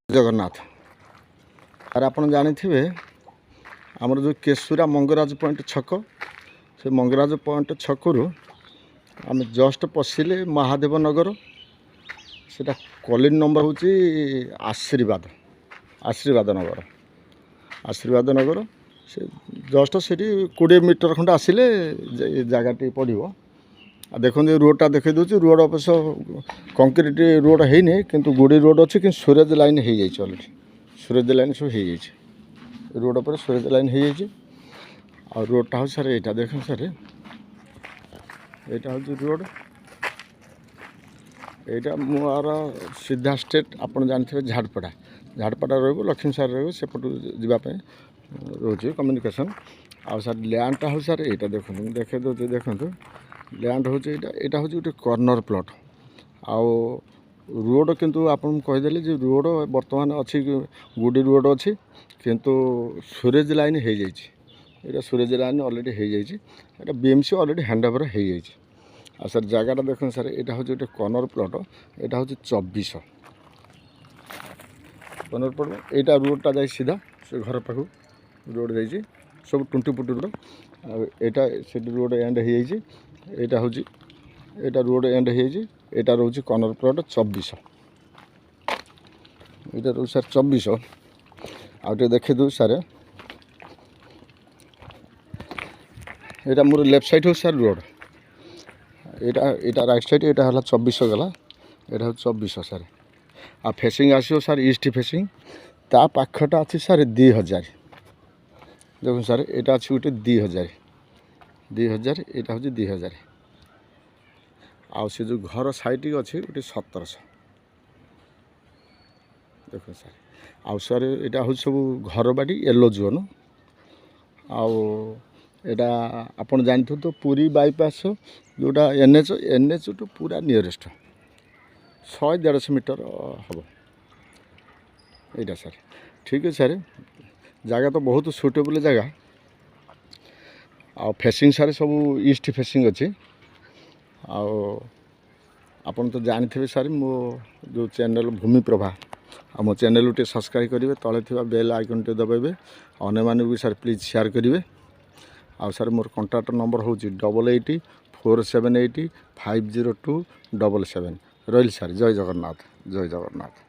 Jagannath are आप जानी आमर जो केशुरा मंगराज पॉइंट छक से मंगराज पॉइंट छकु आम जस्ट पशिले महादेव नगर से कॉलिन नंबर हूँ आशीर्वाद आशीर्वाद नगर आशीर्वाद नगर से जस्ट से 20 मीटर खंड आसिले जगह पड़ो देखो रोडटा देखे दूसरी रोड अवश्य कंक्रीट रोड है किंतु गुड़ी रोड अच्छी कि सूरज लाइन हो जाए अलरेडी सूरज लाइन सब हो जाए रोड पर सूरज लाइन हो जाए और रोडटा हूँ सर यहाँ देख सर यहाँ हूँ रोड यहाँ मोर सीधा स्टेट आप जानते झाड़पड़ा झाड़पड़ा लक्ष्मीसार रपट जावाई रोचे कम्युनिकेशन आ सर लैंडटा हूँ सर यहाँ देखो देखे दूसरी देखो लैंड हूँ यहाँ हूँ गोटे कॉर्नर प्लॉट आउ रोड किंतु आपन कहीदेली जो रोड बर्तमान अच्छी गुडी रोड अच्छी किंतु सूरज लाइन हो जाए सूरज लाइन अलरेडी हो जाए बीएमसी अलरेडी हैंड ओवर हो जाए आ सर जगह देखो सर यहाँ हूँ गोटे कॉर्नर प्लॉट यहाँ हूँ 24 कॉर्नर प्लॉट यहाँ रोडटा जाए सीधा से घर पाखु रोड जाइए सब 20 फुट रोड यहाँ से रोड एंड हो जाए यहाँ हूँ यहाँ रोड एंड हो यहाँ रोचे कॉर्नर प्लॉट 24 यहाँ रोज सर 24 आगे देखे दू सर यहाँ मोर लेफ्ट साइड हो सर रोड यहाँ राइट साइड यहाँ है 24 गला यहाँ हूँ 24 सर आ फेसिंग आसो सर ईस्ट फेसिंग ता पाखटा अच्छी सर 2000 देखो सर यहाँ अच्छी गोटे 2000 यहाँ हूँ 2000 आउ से जो घर साइड अच्छे गोटे 1700 देखो सर आउ सर यहाँ हूँ सब घर बाड़ी येलो जोन आउ यहाँ आपड़ जानते तो पुरी बाईपास जोटा एनएच टू पूरा नियरेस्ट 100-150 मीटर हम यहाँ सर ठीक है सर जगह तो बहुत सुटेबल जगह आ फेसिंग सारे सब ईस्ट फेसिंग अच्छी आपन तो जानते सारी मो जो चैनल भूमि प्रभा आ मो चैनल टे सब्सक्राइब करेंगे तले थी बेल आइकन टे दबाइबे अन्य माने भी सर प्लीज शेयर करेंगे आ सर मोर कॉन्टैक्ट नंबर हूँ 88 4780 50277 रही सर जय जगन्नाथ जय जगन्नाथ।